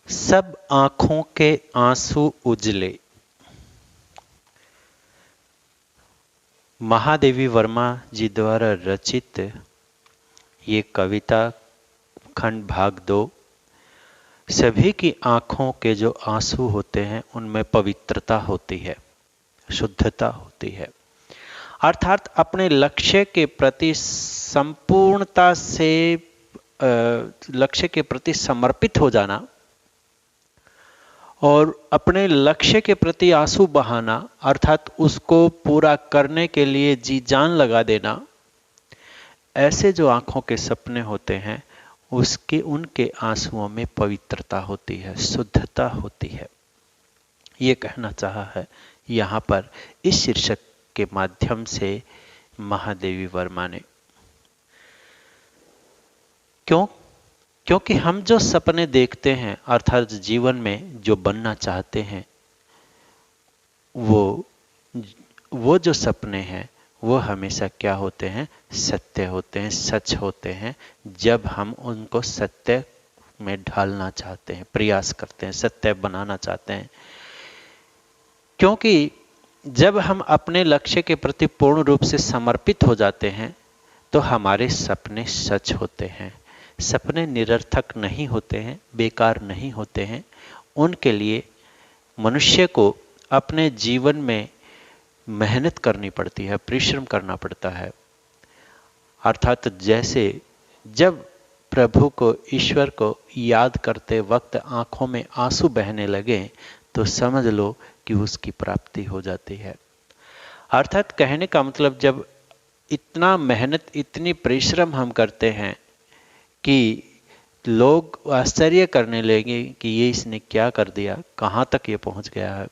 सब आंखों के आंसू उजले। महादेवी वर्मा जी द्वारा रचित ये कविता खंड भाग 2। सभी की आंखों के जो आंसू होते हैं उनमें पवित्रता होती है, शुद्धता होती है, अर्थात अपने लक्ष्य के प्रति संपूर्णता से लक्ष्य के प्रति समर्पित हो जाना और अपने लक्ष्य के प्रति आंसू बहाना, अर्थात उसको पूरा करने के लिए जी जान लगा देना। ऐसे जो आंखों के सपने होते हैं उनके आंसुओं में पवित्रता होती है, शुद्धता होती है। ये कहना चाहा है यहाँ पर इस शीर्षक के माध्यम से महादेवी वर्मा ने। क्योंकि हम जो सपने देखते हैं, अर्थात जीवन में जो बनना चाहते हैं, वो जो सपने हैं वो हमेशा क्या होते हैं? सत्य होते हैं, सच होते हैं। जब हम उनको सत्य में ढालना चाहते हैं, प्रयास करते हैं, सत्य बनाना चाहते हैं। क्योंकि जब हम अपने लक्ष्य के प्रति पूर्ण रूप से समर्पित हो जाते हैं तो हमारे सपने सच होते हैं। सपने निरर्थक नहीं होते हैं, बेकार नहीं होते हैं। उनके लिए मनुष्य को अपने जीवन में मेहनत करनी पड़ती है, परिश्रम करना पड़ता है। अर्थात जैसे जब प्रभु को, ईश्वर को याद करते वक्त आंखों में आंसू बहने लगे तो समझ लो कि उसकी प्राप्ति हो जाती है। अर्थात कहने का मतलब, जब इतना मेहनत, इतनी परिश्रम हम करते हैं कि लोग आश्चर्य करने लगे कि ये इसने क्या कर दिया, कहाँ तक ये पहुंच गया है,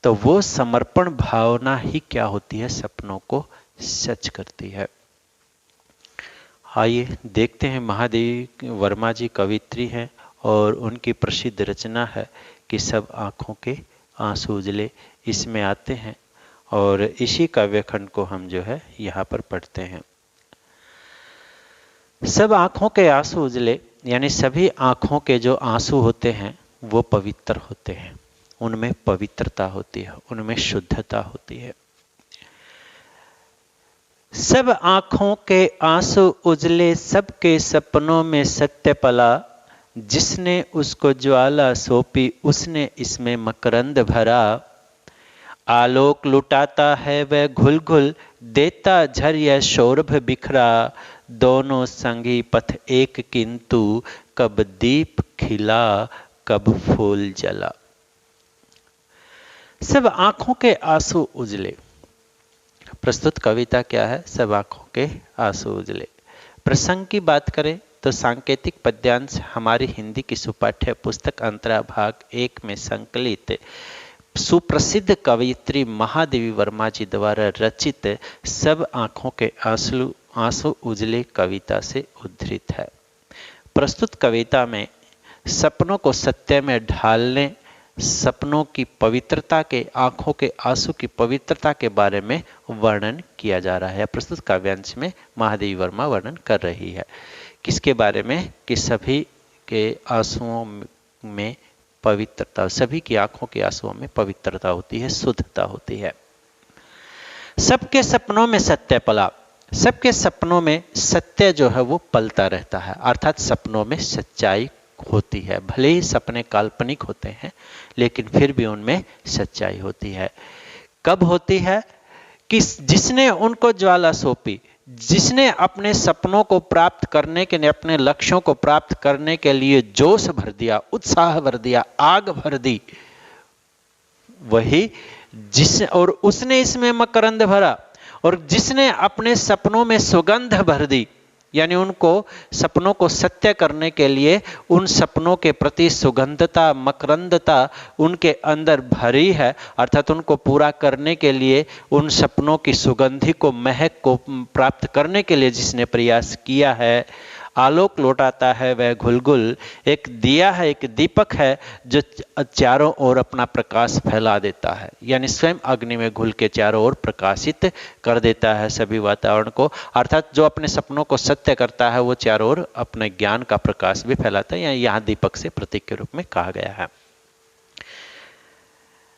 तो वो समर्पण भावना ही क्या होती है? सपनों को सच करती है। आइए देखते हैं। महादेवी वर्मा जी कवित्री हैं और उनकी प्रसिद्ध रचना है कि सब आंखों के आंसू उजले। इसमें आते हैं और इसी काव्यखंड को हम जो है यहाँ पर पढ़ते हैं। सब आंखों के आंसू उजले, यानी सभी आंखों के जो आंसू होते हैं वो पवित्र होते हैं। उनमें पवित्रता होती है, उनमें शुद्धता होती है। सब आंखों के आंसू उजले, सबके सपनों में सत्य पला। जिसने उसको ज्वाला सौंपी उसने इसमें मकरंद भरा। आलोक लुटाता है वह घुल घुल, देता झरिया सौरभ बिखरा। दोनों संगी पथ एक किंतु, कब दीप खिला कब फूल जला। सब आंखों के आंसू उजले। प्रस्तुत कविता क्या है? सब आंखों के आंसू उजले। प्रसंग की बात करें तो सांकेतिक पद्यांश हमारी हिंदी की सुपाठ्य पुस्तक अंतरा भाग 1 में संकलित सुप्रसिद्ध कवयित्री महादेवी वर्मा जी द्वारा रचित सब आंखों के आंसू उजले कविता से उद्धृत है। प्रस्तुत कविता में सपनों को सत्य में ढालने, सपनों की पवित्रता के, आंखों के आंसू की पवित्रता के बारे में वर्णन किया जा रहा है। प्रस्तुत काव्यांश में महादेवी वर्मा वर्णन कर रही है किसके बारे में? कि सभी के आंसुओं में पवित्रता, सभी की आंखों के आंसुओं में पवित्रता होती है, शुद्धता होती है। सबके सपनों में सत्य पला। सबके सपनों में सत्य जो है वो पलता रहता है, अर्थात सपनों में सच्चाई होती है। भले ही सपने काल्पनिक होते हैं लेकिन फिर भी उनमें सच्चाई होती है। कब होती है? कि जिसने उनको ज्वाला सौंपी, जिसने अपने सपनों को प्राप्त करने के लिए, अपने लक्ष्यों को प्राप्त करने के लिए जोश भर दिया, उत्साह भर दिया, आग भर दी, वही और उसने इसमें मकरंद भरा। और जिसने अपने सपनों में सुगंध भर दी, यानी उनको सपनों को सत्य करने के लिए उन सपनों के प्रति सुगंधता, मकरंदता उनके अंदर भरी है, अर्थात उनको पूरा करने के लिए, उन सपनों की सुगंधी को, महक को प्राप्त करने के लिए जिसने प्रयास किया है, आलोक लौटाता है वह घुलघुल, एक दिया है, एक दीपक है जो चारों ओर अपना प्रकाश फैला देता है, यानी स्वयं अग्नि में घुल के चारों ओर प्रकाशित कर देता है सभी वातावरण को। अर्थात जो अपने सपनों को सत्य करता है वो चारों ओर अपने ज्ञान का प्रकाश भी फैलाता है, यहाँ दीपक से प्रतीक के रूप में कहा गया है।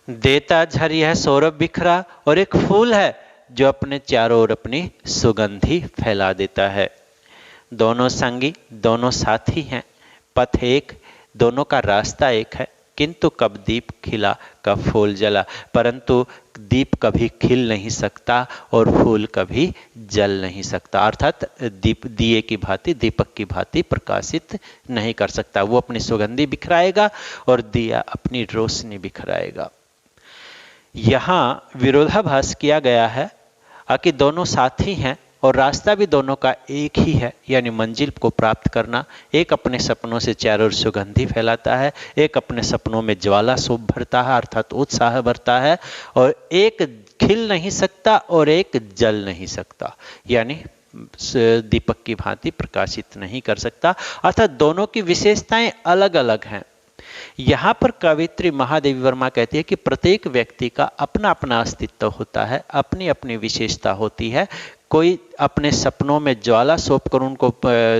देता झरी है सौरभ बिखरा, और एक फूल है जो अपने चारों ओर अपनी सुगंधी फैला देता है। दोनों संगी, दोनों साथी हैं, पथ एक, दोनों का रास्ता एक है, किंतु कब दीप खिला कब फूल जला, परंतु दीप कभी खिल नहीं सकता और फूल कभी जल नहीं सकता। अर्थात दीप दिए की भांति, दीपक की भांति प्रकाशित नहीं कर सकता। वो अपनी सुगंधी बिखराएगा और दिया अपनी रोशनी बिखराएगा। यहाँ विरोधाभास किया गया है कि दोनों साथी हैं और रास्ता भी दोनों का एक ही है, यानी मंजिल को प्राप्त करना। एक अपने सपनों से चारों ओर सुगंधी फैलाता है, एक अपने सपनों में ज्वाला शोभ भरता है अर्थात उत्साह भरता है, और एक खिल नहीं सकता और एक जल नहीं सकता, यानी दीपक की भांति प्रकाशित नहीं कर सकता। अर्थात दोनों की विशेषताएं अलग अलग हैं। यहाँ पर कवित्री महादेवी वर्मा कहती है कि प्रत्येक व्यक्ति का अपना अपना अस्तित्व होता है, अपनी अपनी विशेषता होती है। कोई अपने सपनों में ज्वाला सौंप कर उनको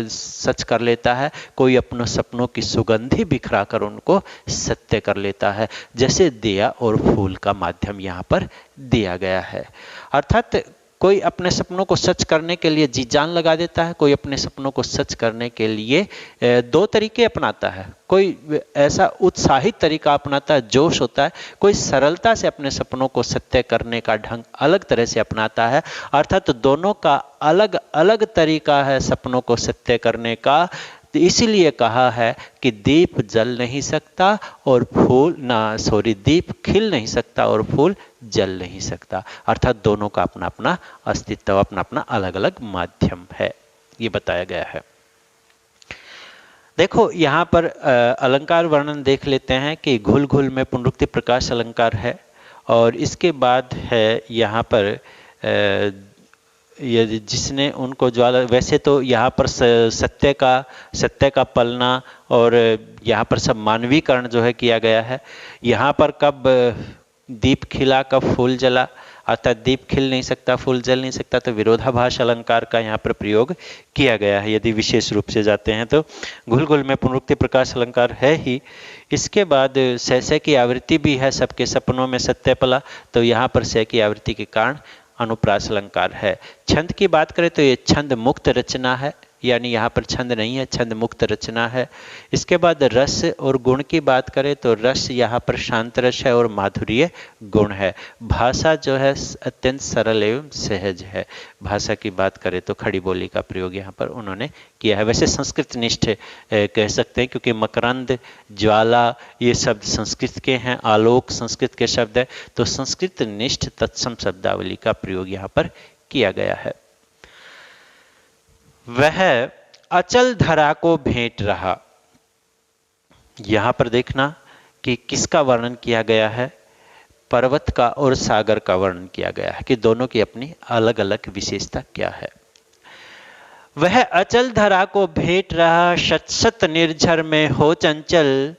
सच कर लेता है, कोई अपने सपनों की सुगंधी बिखरा कर उनको सत्य कर लेता है, जैसे दिया और फूल का माध्यम यहाँ पर दिया गया है। अर्थात कोई अपने सपनों को सच करने के लिए जी जान लगा देता है, कोई अपने सपनों को सच करने के लिए दो तरीके अपनाता है। कोई ऐसा उत्साहित तरीका अपनाता है, जोश होता है, कोई सरलता से अपने सपनों को सत्य करने का ढंग अलग तरह से अपनाता है। अर्थात दोनों का अलग अलग तरीका है सपनों को सत्य करने का। इसीलिए कहा है कि दीप जल नहीं सकता और दीप खिल नहीं सकता और फूल जल नहीं सकता। अर्थात दोनों का अपना अपना अस्तित्व, अपना अपना अलग अलग माध्यम है, ये बताया गया है। देखो यहाँ पर अलंकार वर्णन देख लेते हैं कि घुल घुल में पुनरुक्ति प्रकाश अलंकार है, और इसके बाद है यहाँ पर यदि जिसने उनको ज्वाला, वैसे तो यहाँ पर सत्य का पलना और यहाँ पर सब मानवीकरण जो है किया गया है। यहाँ पर कब दीप खिला कब फूल जला, अर्थात दीप खिल नहीं सकता फूल जल नहीं सकता, तो विरोधाभास अलंकार का यहाँ पर प्रयोग किया गया है यदि विशेष रूप से जाते हैं तो। घुल घुल में पुनरुक्ति प्रकाश अलंकार है ही। इसके बाद सह की आवृत्ति भी है, सबके सपनों में सत्य पला, तो यहाँ पर सह की आवृत्ति के कारण अनुप्रास अलंकार है। छंद की बात करें तो ये छंद मुक्त रचना है, यानी यहाँ पर छंद नहीं है, छंद मुक्त रचना है। इसके बाद रस और गुण की बात करें तो रस यहाँ पर शांत रस है और माधुर्य गुण है। भाषा जो है अत्यंत सरल एवं सहज है। भाषा की बात करें तो खड़ी बोली का प्रयोग यहाँ पर उन्होंने किया है। वैसे संस्कृत निष्ठ कह सकते हैं, क्योंकि मकरंद, ज्वाला ये शब्द संस्कृत के हैं, आलोक संस्कृत के शब्द है, तो संस्कृत निष्ठ तत्सम शब्दावली का प्रयोग यहाँ पर किया गया है। वह अचल धरा को भेंट रहा। यहां पर देखना कि किसका वर्णन किया गया है, पर्वत का और सागर का वर्णन किया गया है कि दोनों की अपनी अलग अलग विशेषता क्या है। वह अचल धरा को भेंट रहा, शत शत निर्झर में हो चंचल,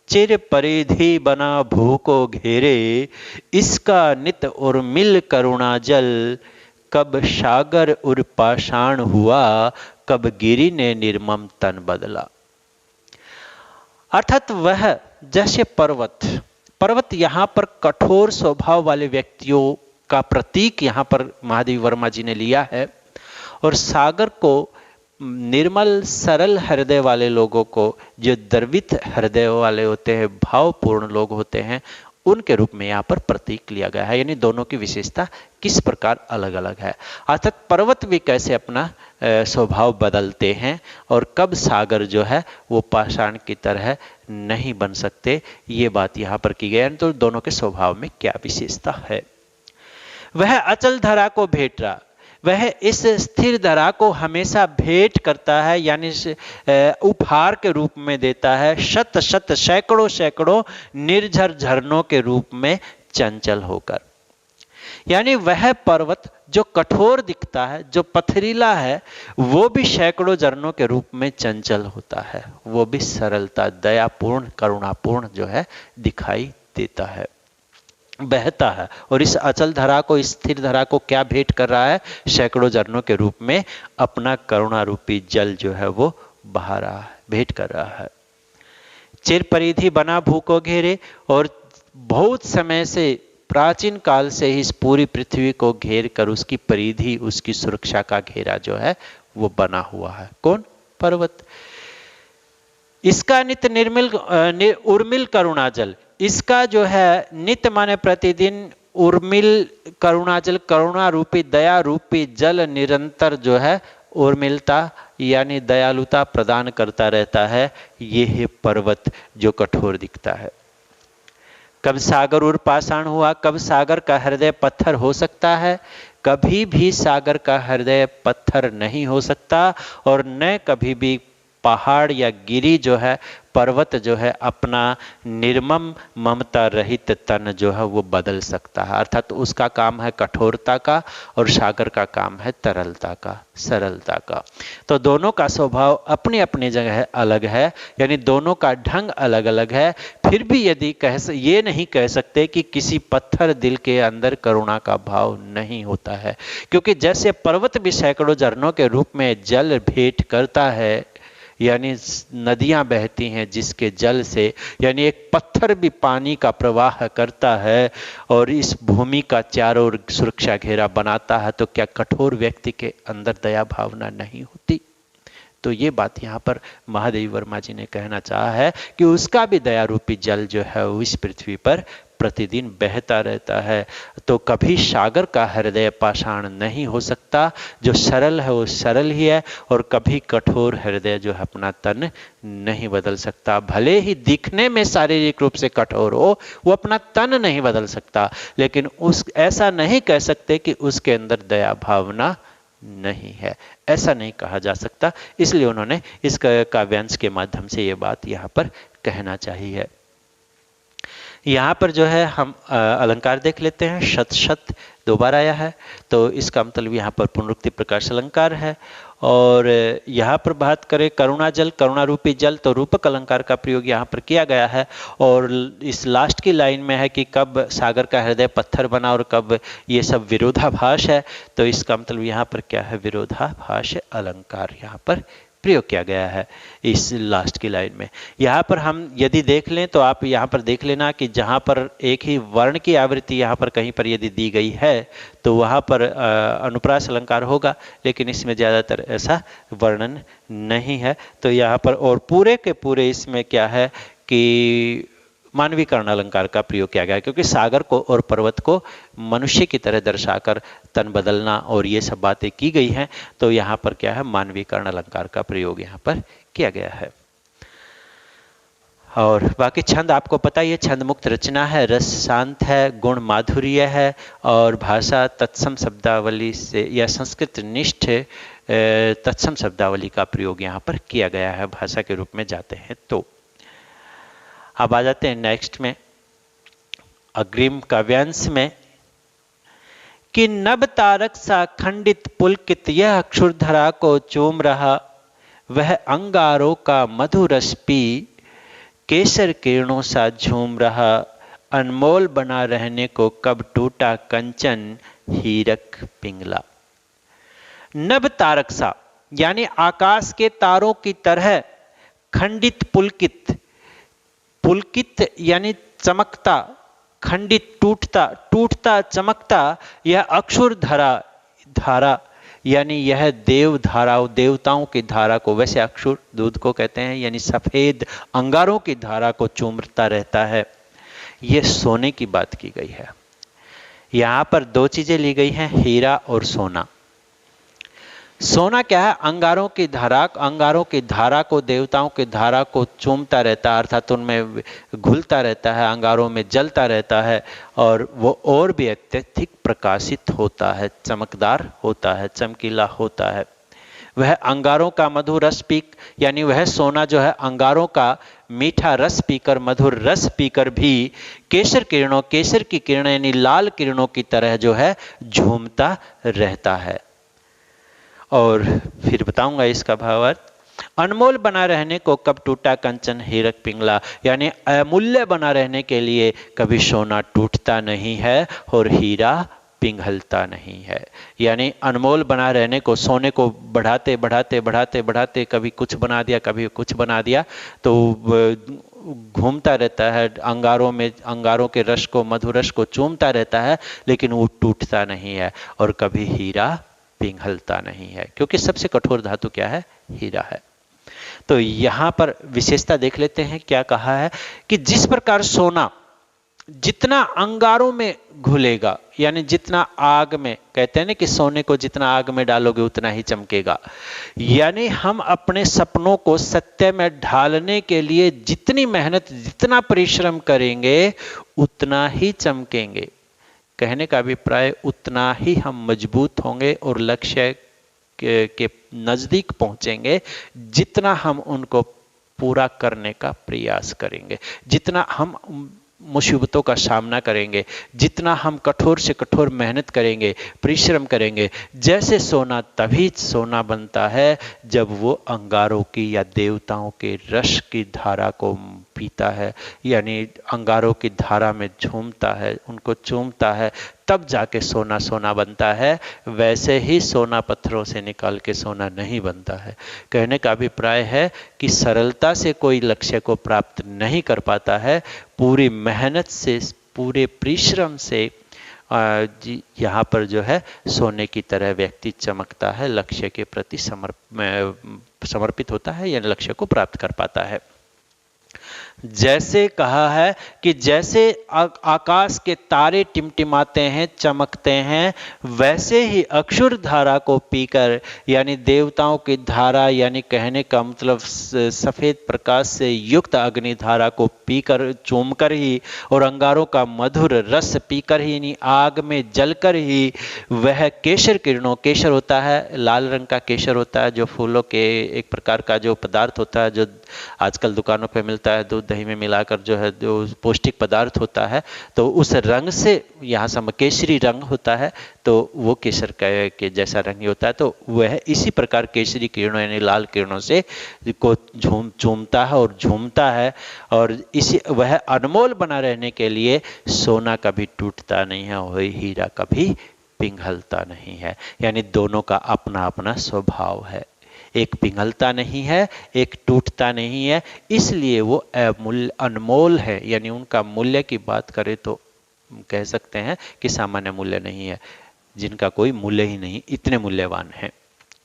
चिर परिधि बना भू को घेरे, इसका नित और मिल करुणा जल, कब सागर उर पाषाण हुआ, कब गिरि ने निर्मम तन बदला। अर्थात वह जैसे पर्वत यहां पर कठोर स्वभाव वाले व्यक्तियों का प्रतीक यहां पर महादेवी वर्मा जी ने लिया है, और सागर को निर्मल सरल हृदय वाले लोगों को, जो द्रवित हृदय वाले होते हैं, भावपूर्ण लोग होते हैं, उनके रूप में यहाँ पर प्रतीक लिया गया है। यानी दोनों की विशेषता किस प्रकार अलग अलग है। अर्थात पर्वत भी कैसे अपना स्वभाव बदलते हैं और कब सागर जो है वो पाषाण की तरह नहीं बन सकते, ये बात यहाँ पर की गई है। तो दोनों के स्वभाव में क्या विशेषता है। वह अचल धरा को भेंट रहा, वह इस स्थिर धरा को हमेशा भेंट करता है, यानी उपहार के रूप में देता है, शत शत सैकड़ों सैकड़ों निर्झर झरनों के रूप में चंचल होकर। यानी वह पर्वत जो कठोर दिखता है, जो पथरीला है, वो भी सैकड़ों झरनों के रूप में चंचल होता है, वो भी सरलता, दयापूर्ण, करुणापूर्ण जो है दिखाई देता है, बहता है। और इस अचल धरा को, इस स्थिर धरा को क्या भेंट कर रहा है? सैकड़ों झरनों के रूप में अपना करुणा रूपी जल जो है वो बहा रहा है, भेंट कर रहा है। चिर परिधि बना भू को घेरे, और बहुत समय से, प्राचीन काल से ही इस पूरी पृथ्वी को घेर कर उसकी परिधि, उसकी सुरक्षा का घेरा जो है वो बना हुआ है। कौन? पर्वत। इसका नित्य निर्मिल उर्मिल करुणाजल, इसका जो है नित्य माने प्रतिदिन उर्मिल करुणाजल, करुणा रूपी, दया रूपी जल निरंतर जो है उर्मिलता यानी दयालुता प्रदान करता रहता है। ये है पर्वत जो कठोर दिखता है। कब सागर उर पाषाण हुआ? कब सागर का हृदय पत्थर हो सकता है? कभी भी सागर का हृदय पत्थर नहीं हो सकता, और न कभी भी पहाड़ या गिरी जो है, पर्वत जो है, अपना निर्मम ममता रहित तन जो है वो बदल सकता है। अर्थात उसका काम है कठोरता का, और सागर का काम है तरलता का, सरलता का। तो दोनों का स्वभाव अपनी अपनी जगह अलग है, यानी दोनों का ढंग अलग अलग है। फिर भी यदि ये नहीं कह सकते कि किसी पत्थर दिल के अंदर करुणा का भाव नहीं होता है, क्योंकि जैसे पर्वत भी सैकड़ों झरनों के रूप में जल भेंट करता है, यानी नदियां बहती हैं जिसके जल से, यानी एक पत्थर भी पानी का प्रवाह करता है और इस भूमि का चारों ओर सुरक्षा घेरा बनाता है, तो क्या कठोर व्यक्ति के अंदर दया भावना नहीं होती? तो ये बात यहाँ पर महादेवी वर्मा जी ने कहना चाहा है कि उसका भी दया रूपी जल जो है वो इस पृथ्वी पर प्रतिदिन बहता रहता है। तो कभी सागर का हृदय पाषाण नहीं हो सकता, जो सरल है वो सरल ही है, और कभी कठोर हृदय जो है अपना तन नहीं बदल सकता। भले ही दिखने में शारीरिक रूप से कठोर हो, वो अपना तन नहीं बदल सकता, लेकिन ऐसा नहीं कह सकते कि उसके अंदर दया भावना नहीं है, ऐसा नहीं कहा जा सकता। इसलिए उन्होंने इस काव्यांश के माध्यम से ये बात यहाँ पर कहना चाहिए। यहाँ पर जो है हम अलंकार देख लेते हैं। शत शत दो बार आया है, तो इसका मतलब यहाँ पर पुनरुक्ति प्रकाश अलंकार है। और यहाँ पर बात करें करुणा जल, करुणा रूपी जल, तो रूपक अलंकार का प्रयोग यहाँ पर किया गया है। और इस लास्ट की लाइन में है कि कब सागर का हृदय पत्थर बना और कब, ये सब विरोधाभास है। तो इसका मतलब यहाँ पर क्या है? विरोधाभास अलंकार यहाँ पर प्रयोग किया गया है इस लास्ट की लाइन में। यहाँ पर हम यदि देख लें तो आप यहाँ पर देख लेना कि जहाँ पर एक ही वर्ण की आवृत्ति यहाँ पर कहीं पर यदि दी गई है तो वहाँ पर अनुप्रास अलंकार होगा, लेकिन इसमें ज़्यादातर ऐसा वर्णन नहीं है। तो यहाँ पर और पूरे के पूरे इसमें क्या है कि मानवीकरण अलंकार का प्रयोग किया गया है, क्योंकि सागर को और पर्वत को मनुष्य की तरह दर्शाकर तन बदलना और ये सब बातें की गई हैं। तो यहाँ पर क्या है? मानवीकरण अलंकार का प्रयोग यहाँ पर किया गया है। और बाकी छंद आपको पता ही है, छंद मुक्त रचना है, रस शांत है, गुण माधुर्य है, और भाषा तत्सम शब्दावली से या संस्कृत निष्ठ तत्सम शब्दावली का प्रयोग यहाँ पर किया गया है भाषा के रूप में जाते हैं। तो अब आ जाते हैं नेक्स्ट में, अग्रिम काव्यांश में, कि नभ तारक सा खंडित पुलकित यह अक्षुरधरा को चूम रहा, वह अंगारों का मधुरस पी केसर किरणों सा झूम रहा, अनमोल बना रहने को कब टूटा कंचन हीरक पिंगला। नभ तारक सा यानी आकाश के तारों की तरह, खंडित पुलकित, पुलकित यानी चमकता, खंडित टूटता, टूटता चमकता, यह अक्षुर धारा, धारा यानी यह देव धारा, देवताओं की धारा को, वैसे अक्षुर दूध को कहते हैं, यानी सफेद अंगारों की धारा को चूमता रहता है। यह सोने की बात की गई है। यहां पर दो चीजें ली गई हैं, हीरा और सोना। सोना क्या है? अंगारों की धारा, अंगारों की धारा को, देवताओं की धारा को चूमता रहता है, अर्थात उनमें घुलता रहता है, अंगारों में जलता रहता है, और वो और भी अत्यधिक प्रकाशित होता है, चमकदार होता है, चमकीला होता है। वह अंगारों का मधुर रस पी, यानी वह सोना जो है अंगारों का मीठा रस पीकर, मधुर रस पीकर भी केसर की किरणों यानी लाल किरणों की तरह जो है झूमता रहता है। और फिर बताऊंगा इसका भावार्थ। अनमोल बना रहने को कब टूटा कंचन हीरक पिंगला, यानी अमूल्य बना रहने के लिए कभी सोना टूटता नहीं है और हीरा पिघलता नहीं है। यानी अनमोल बना रहने को, सोने को बढ़ाते बढ़ाते बढ़ाते बढ़ाते कभी कुछ बना दिया, कभी कुछ बना दिया, तो घूमता रहता है अंगारों में, अंगारों के रस को, मधुर रस को चूमता रहता है, लेकिन वो टूटता नहीं है और कभी हीरा पिघलता नहीं है, क्योंकि सबसे कठोर धातु क्या है? हीरा है। तो यहां पर विशेषता देख लेते हैं, क्या कहा है कि जिस प्रकार सोना जितना अंगारों में घुलेगा, यानी जितना आग में, कहते हैं ना कि सोने को जितना आग में डालोगे उतना ही चमकेगा, यानी हम अपने सपनों को सत्य में ढालने के लिए जितनी मेहनत, जितना परिश्रम करेंगे उतना ही चमकेंगे। कहने का अभिप्राय उतना ही हम मजबूत होंगे और लक्ष्य के नजदीक पहुंचेंगे जितना हम उनको पूरा करने का प्रयास करेंगे, जितना हम मुसीबतों का सामना करेंगे, जितना हम कठोर से कठोर मेहनत करेंगे, परिश्रम करेंगे। जैसे सोना तभी सोना बनता है जब वो अंगारों की या देवताओं के रस की धारा को पीता है, यानी अंगारों की धारा में झूमता है, उनको चूमता है, तब जाके सोना सोना बनता है। वैसे ही सोना पत्थरों से निकाल के सोना नहीं बनता है। कहने का अभिप्राय है कि सरलता से कोई लक्ष्य को प्राप्त नहीं कर पाता है, पूरी मेहनत से, पूरे परिश्रम से यहाँ पर जो है सोने की तरह व्यक्ति चमकता है, लक्ष्य के प्रति समर्पित होता है या लक्ष्य को प्राप्त कर पाता है। जैसे कहा है कि जैसे आकाश के तारे टिमटिमाते हैं, चमकते हैं, वैसे ही अक्षुर धारा को पीकर, यानी देवताओं की धारा, यानी कहने का मतलब सफेद प्रकाश से युक्त अग्नि धारा को पीकर, चूमकर ही, और अंगारों का मधुर रस पीकर ही, यानी आग में जलकर ही वह केसर किरणों, केसर होता है लाल रंग का, केसर होता है जो फूलों के एक प्रकार का जो पदार्थ होता है, जो आजकल दुकानों पे मिलता है, दूध दही में मिलाकर जो है, जो पौष्टिक पदार्थ होता है, तो उस रंग से यहाँ सम केसरी रंग होता है, तो वो केसर के जैसा रंग होता है। तो वह इसी प्रकार केसरी किरणों यानी लाल किरणों से को झूमता है और झूमता है, और इसी वह अनमोल बना रहने के लिए सोना कभी टूटता नहीं है और हीरा कभी पिघलता नहीं है। यानी दोनों का अपना अपना स्वभाव है, एक पिघलता नहीं है, एक टूटता नहीं है, इसलिए वो अनमोल है। यानी उनका मूल्य की बात करें तो कह सकते हैं कि सामान्य मूल्य नहीं है, जिनका कोई मूल्य ही नहीं, इतने मूल्यवान हैं।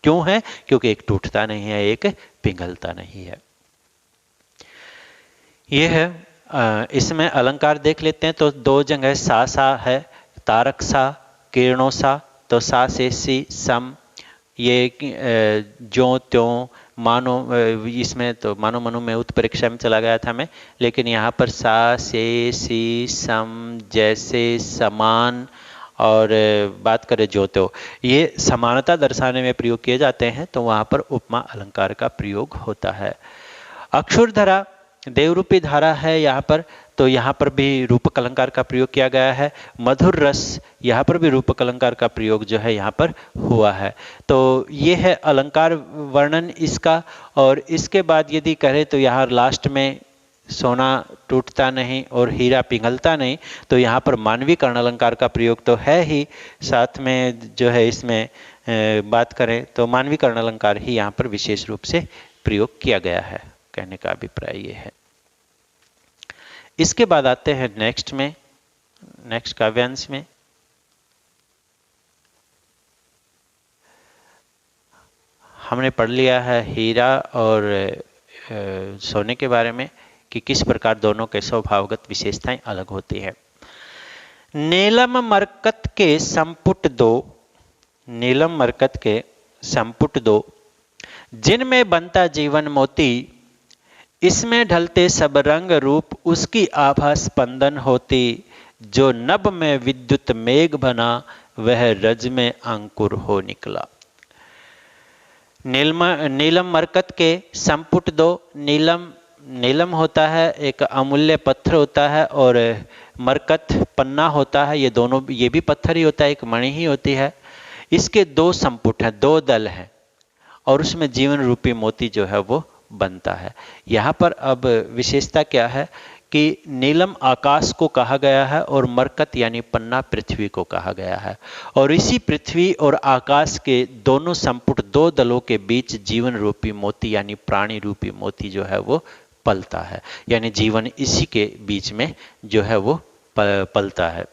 क्यों है? क्योंकि एक टूटता नहीं है, एक पिघलता नहीं है। यह है। इसमें अलंकार देख लेते हैं तो दो जगह सा है, तारक सा, किरणों सा, तो सा से सी, सम, ये जो त्यों, मानो, इसमें तो मानो मनु में उत्प्रेक्षा में चला गया था मैं, लेकिन यहाँ पर सा से सी, सम, जैसे, समान, और बात करें जो त्यों, ये समानता दर्शाने में प्रयोग किए जाते हैं, तो वहाँ पर उपमा अलंकार का प्रयोग होता है। अक्षुरधरा देवरूपी धारा है यहाँ पर, तो यहाँ पर भी रूपक अलंकार का प्रयोग किया गया है। मधुर रस, यहाँ पर भी रूपक अलंकार का प्रयोग जो है यहाँ पर हुआ है। तो ये है अलंकार वर्णन इसका। और इसके बाद यदि करें तो यहाँ लास्ट में सोना टूटता नहीं और हीरा पिघलता नहीं, तो यहाँ पर मानवी कर्ण अलंकार का प्रयोग तो है ही, साथ में जो है इसमें बात करें तो मानवी कर्ण अलंकार ही यहाँ पर विशेष रूप से प्रयोग किया गया है। कहने का अभिप्राय ये है। इसके बाद आते हैं नेक्स्ट काव्यांश में। हमने पढ़ लिया है हीरा और सोने के बारे में कि किस प्रकार दोनों के स्वभावगत विशेषताएं अलग होती है। नीलम मरकत के संपुट दो, नीलम मरकत के संपुट दो, जिनमें बनता जीवन मोती, इसमें ढलते सब रंग रूप उसकी आभा स्पंदन होती, जो नभ में विद्युत मेघ बना वह रज में अंकुर हो निकला। नीलम मरकत के संपुट 2। नीलम होता है एक अमूल्य पत्थर होता है, और मरकत पन्ना होता है। ये दोनों, ये भी पत्थर ही होता है, एक मणि ही होती है। इसके 2 संपुट हैं, 2 दल हैं, और उसमें जीवन रूपी मोती जो है वो बनता है। यहाँ पर अब विशेषता क्या है कि नीलम आकाश को कहा गया है और मरकत यानी पन्ना पृथ्वी को कहा गया है। और इसी पृथ्वी और आकाश के दोनों संपुट 2 दलों के बीच जीवन रूपी मोती यानी प्राणी रूपी मोती जो है वो पलता है, यानी जीवन इसी के बीच में जो है वो पलता है।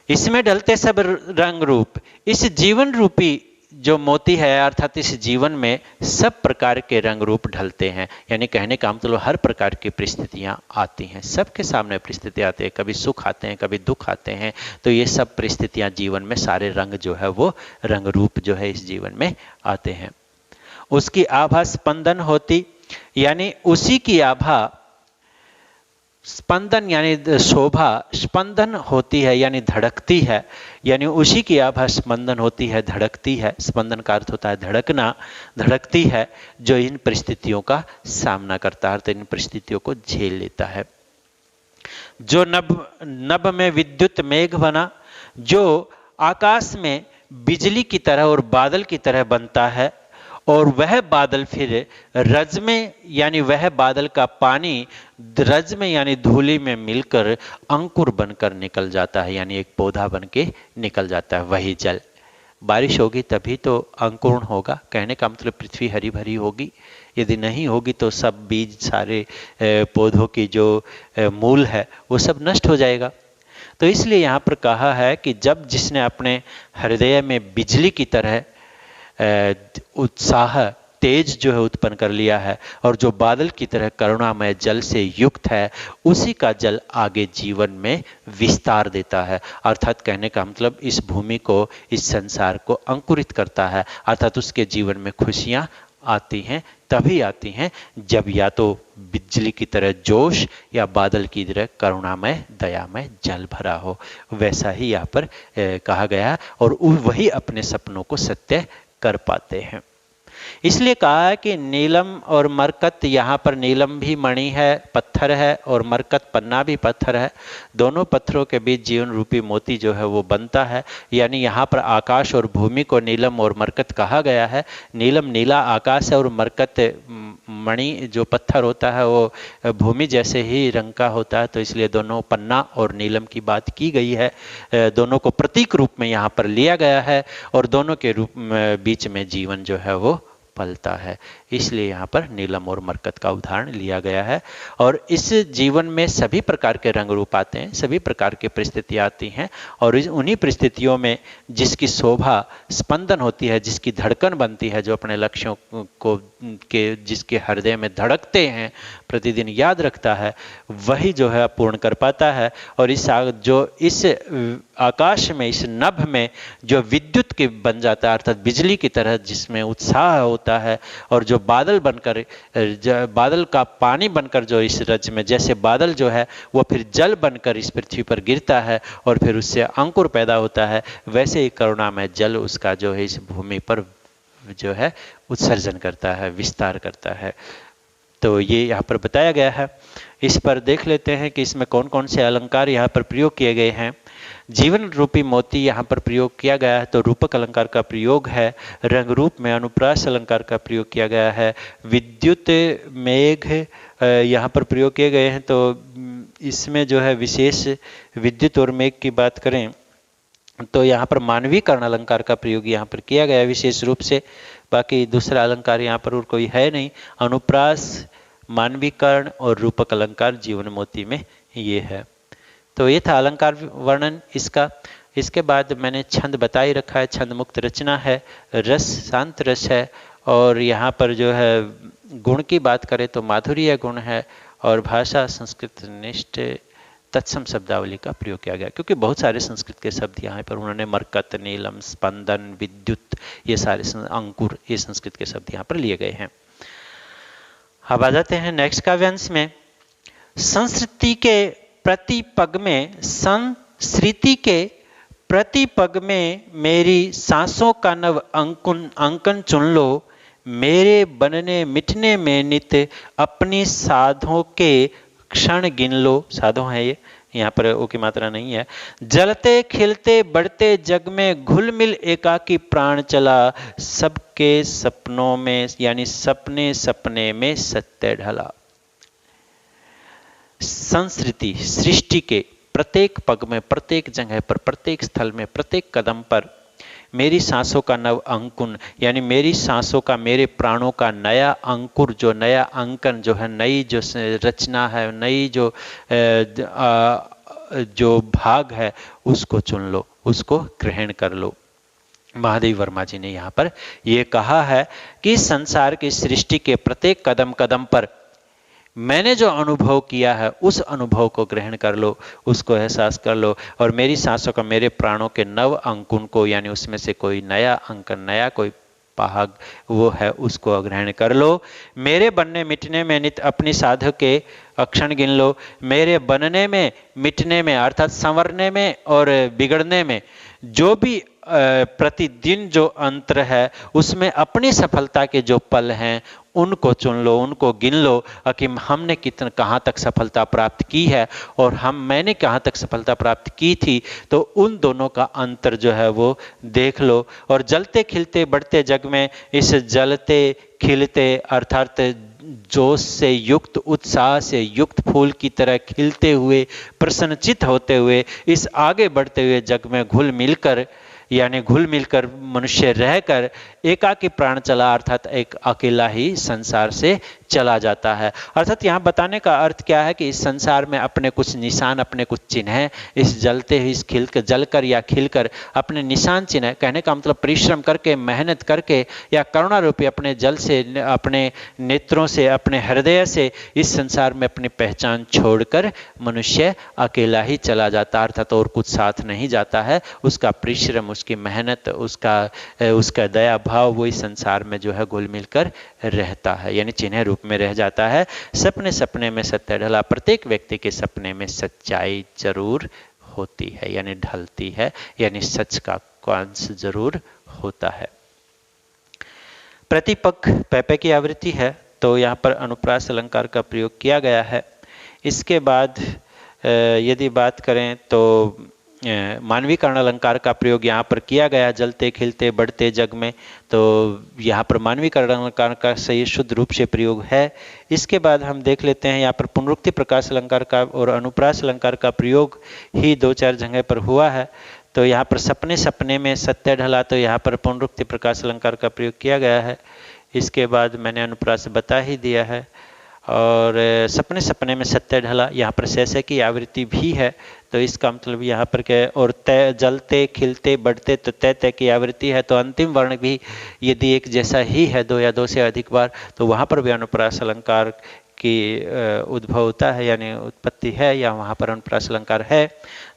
इसमें ढलते सब रंग रूप, इस जीवन रूपी जो मोती है अर्थात इस जीवन में सब प्रकार के रंग रूप ढलते हैं, यानी कहने का मतलब हर प्रकार की परिस्थितियां आती हैं, सबके सामने परिस्थितियां आती हैं, कभी सुख आते हैं, कभी दुख आते हैं। तो ये सब परिस्थितियां जीवन में, सारे रंग जो है वो रंग रूप जो है इस जीवन में आते हैं। उसकी आभा स्पंदन होती, यानी उसी की आभा, स्पंदन यानी शोभा, स्पंदन होती है यानी धड़कती है, यानी उसी की आभा स्पंदन होती है, धड़कती है। स्पंदन का अर्थ होता है धड़कना, धड़कती है, जो इन परिस्थितियों का सामना करता है, तो इन परिस्थितियों को झेल लेता है। जो नभ में विद्युत मेघ बना, जो आकाश में बिजली की तरह और बादल की तरह बनता है, और वह बादल फिर रज में, यानी वह बादल का पानी रज में यानी धूलि में मिलकर अंकुर बनकर निकल जाता है, यानी एक पौधा बन के निकल जाता है। वही जल, बारिश होगी तभी तो अंकुरण होगा, कहने का मतलब पृथ्वी हरी भरी होगी, यदि नहीं होगी तो सब बीज, सारे पौधों की जो मूल है वो सब नष्ट हो जाएगा। तो इसलिए यहाँ पर कहा है कि जब जिसने अपने हृदय में बिजली की तरह उत्साह, तेज जो है उत्पन्न कर लिया है, और जो बादल की तरह करुणामय जल से युक्त है, उसी का जल आगे जीवन में विस्तार देता है। अर्थात कहने का मतलब इस भूमि को, इस संसार को अंकुरित करता है, अर्थात उसके जीवन में खुशियां आती हैं, तभी आती हैं जब या तो बिजली की तरह जोश या बादल की तरह करुणामय दयामय जल भरा हो। वैसा ही यहाँ पर कहा गया, और वही अपने सपनों को सत्य कर पाते हैं। इसलिए कहा है कि नीलम और मरकत, यहाँ पर नीलम भी मणि है, पत्थर है, और मरकत पन्ना भी पत्थर है। दोनों पत्थरों के बीच जीवन रूपी मोती जो है वो बनता है, यानी यहाँ पर आकाश और भूमि को नीलम और मरकत कहा गया है। नीलम नीला आकाश है, और मरकत मणि जो पत्थर होता है वो भूमि जैसे ही रंग का होता है, तो इसलिए दोनों पन्ना और नीलम की बात की गई है। दोनों को प्रतीक रूप में यहाँ पर लिया गया है, और दोनों के रूप में बीच में जीवन जो है वो पलता है, इसलिए यहाँ पर नीलम और मरकत का उदाहरण लिया गया है। और इस जीवन में सभी प्रकार के रंग रूप आते हैं, सभी प्रकार की परिस्थितियाँ आती हैं, और उन्हीं परिस्थितियों में जिसकी शोभा स्पंदन होती है, जिसकी धड़कन बनती है, जो अपने लक्ष्यों को जिसके हृदय में धड़कते हैं, प्रतिदिन याद रखता है, वही जो है पूर्ण कर पाता है। और इस आकाश में, इस नभ में जो विद्युत के बन जाता है, अर्थात बिजली की तरह जिसमें उत्साह होता है, और जो बादल बनकर, बादल का पानी बनकर जो इस रज में, जैसे बादल जो है वो फिर जल बनकर इस पृथ्वी पर गिरता है और फिर उससे अंकुर पैदा होता है, वैसे ही करुणामय जल उसका जो है इस भूमि पर जो है उत्सर्जन करता है, विस्तार करता है। तो ये यहाँ पर बताया गया है। इस पर देख लेते हैं कि इसमें कौन कौन से अलंकार यहाँ पर प्रयोग किए गए हैं। जीवन रूपी मोती यहाँ पर प्रयोग किया गया है, तो रूपक अलंकार का प्रयोग है। रंग रूप में अनुप्रास अलंकार का प्रयोग किया गया है। विद्युत मेघ यहाँ पर प्रयोग किए गए हैं, तो इसमें जो है विशेष विद्युत और मेघ की बात करें तो यहाँ पर मानवीकरण अलंकार का प्रयोग यहाँ पर किया गया विशेष रूप से। बाकी दूसरा अलंकार यहाँ पर और कोई है नहीं। अनुप्रास, मानवीकरण और रूपक अलंकार जीवन मोती में ये है। तो ये था अलंकार वर्णन इसका। इसके बाद मैंने छंद बता ही रखा है, छंद मुक्त रचना है, रस शांत रस है, और यहाँ पर जो है गुण की बात करें तो माधुर्य गुण है, और भाषा संस्कृत निष्ठ तत्सम शब्दावली का प्रयोग किया गया, क्योंकि बहुत सारे संस्कृत के शब्द यहाँ पर उन्होंने मरकत, नीलम, स्पंदन, विद्युत, ये सारे अंकुर, ये संस्कृत के शब्द यहाँ पर लिए गए हैं। अब आ जाते हैं नेक्स्ट काव्यांश में। संस्कृति के प्रतिपग में संस्कृति के प्रति पग में मेरी सांसों का नव अंकन चुन लो, मेरे बनने मिटने में नित अपनी साधों के क्षण गिन लो। साधो है ये, यहाँ पर ओ की मात्रा नहीं है। जलते खिलते बढ़ते जग में घुल मिल एकाकी प्राण चला, सबके सपनों में यानी सपने सपने में सत्य ढला। संस्कृति सृष्टि के प्रत्येक पग में, प्रत्येक जगह पर, प्रत्येक स्थल में, प्रत्येक कदम पर मेरी सांसों का नव अंकुन यानी मेरी सांसों का, मेरे प्राणों का नया अंकुर, जो नया अंकन जो है, नई जो रचना है, नई जो भाग है, उसको चुन लो, उसको ग्रहण कर लो। महादेव वर्मा जी ने यहाँ पर यह कहा है कि संसार की सृष्टि के प्रत्येक कदम कदम पर मैंने जो अनुभव किया है उस अनुभव को ग्रहण कर लो, उसको एहसास कर लो, और मेरी सांसों का, मेरे प्राणों के नव अंकुन को यानी उसमें से कोई नया अंकन, नया कोई भाग वो है, उसको ग्रहण कर लो। मेरे बनने मिटने में नित अपनी साधक के अक्षण गिन लो। मेरे बनने में मिटने में अर्थात संवरने में और बिगड़ने में जो भी प्रतिदिन जो अंतर है उसमें अपनी सफलता के जो पल हैं उनको चुन लो, उनको गिन लो कि हमने कितना कहाँ तक सफलता प्राप्त की है और मैंने कहाँ तक सफलता प्राप्त की थी, तो उन दोनों का अंतर जो है वो देख लो। और जलते खिलते बढ़ते जग में इस जलते खिलते अर्थात जोश से युक्त, उत्साह से युक्त फूल की तरह खिलते हुए, प्रसन्नचित होते हुए इस आगे बढ़ते हुए जग में घुल मिलकर यानी घुल मिलकर मनुष्य रहकर एकाकी प्राण चला अर्थात एक अकेला ही संसार से चला जाता है। अर्थात यहाँ बताने का अर्थ क्या है कि इस संसार में अपने कुछ निशान, अपने कुछ चिन्ह, इस जलते हुए इस खिलकर जलकर या खिलकर अपने निशान चिन्ह, कहने का मतलब परिश्रम करके, मेहनत करके या करुणा रूपी अपने जल से, अपने नेत्रों से, अपने हृदय से इस संसार में अपनी पहचान छोड़कर मनुष्य अकेला ही चला जाता, अर्थात और कुछ साथ नहीं जाता है। उसका परिश्रम, उसकी मेहनत, उसका दया भाव वो इस संसार में जो है घुल मिलकर रहता है, यानी चिन्ह रूप में रह जाता है। सपने सपने में सत्य ढला, प्रत्येक व्यक्ति के सपने में सच्चाई जरूर होती है यानी ढलती है, यानी सच का अंश जरूर होता है। प्रतिपक पैपे की आवृत्ति है तो यहाँ पर अनुप्रास अलंकार का प्रयोग किया गया है। इसके बाद यदि बात करें तो मानवीकरण अलंकार का प्रयोग यहाँ पर किया गया, जलते खिलते बढ़ते जग में, तो यहाँ पर मानवीकरण अलंकार का सही शुद्ध रूप से प्रयोग है। इसके बाद हम देख लेते हैं यहाँ पर पुनरुक्ति प्रकाश अलंकार का और अनुप्रास अलंकार का प्रयोग ही 2-4 जगह पर हुआ है। तो यहाँ पर सपने सपने में सत्य ढला, तो यहाँ पर पुनरुक्ति प्रकाश अलंकार का प्रयोग किया गया है। इसके बाद मैंने अनुप्रास बता ही दिया है। और सपने सपने में सत्य ढला, यहाँ पर सैसे की आवृत्ति भी है, तो इसका मतलब यहाँ पर क्या है। और तय जलते खिलते बढ़ते तो तय तय की आवृत्ति है, तो अंतिम वर्ण भी यदि एक जैसा ही है 2 या 2 से अधिक बार, तो वहाँ पर भी अनुप्रास अलंकार की उद्भव होता है यानी उत्पत्ति है, या वहाँ पर अनुप्रास अलंकार है।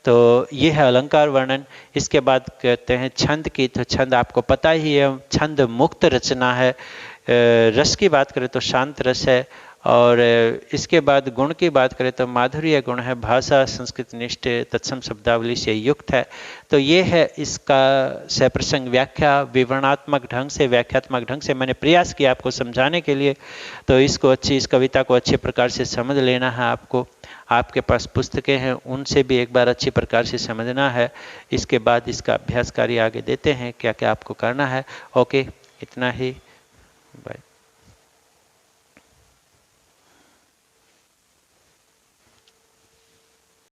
तो ये है अलंकार वर्णन। इसके बाद कहते हैं छंद की, तो छंद आपको पता ही है, छंद मुक्त रचना है। रस की बात करें तो शांत रस है, और इसके बाद गुण की बात करें तो माधुर्य गुण है, भाषा संस्कृत निष्ठ तत्सम शब्दावली से युक्त है। तो ये है इसका सप्रसंग व्याख्या, विवरणात्मक ढंग से, व्याख्यात्मक ढंग से मैंने प्रयास किया आपको समझाने के लिए। तो इस कविता को अच्छे प्रकार से समझ लेना है आपको। आपके पास पुस्तकें हैं, उनसे भी एक बार अच्छी प्रकार से समझना है। इसके बाद इसका अभ्यास कार्य आगे देते हैं, क्या क्या आपको करना है। ओके, इतना ही, बाय।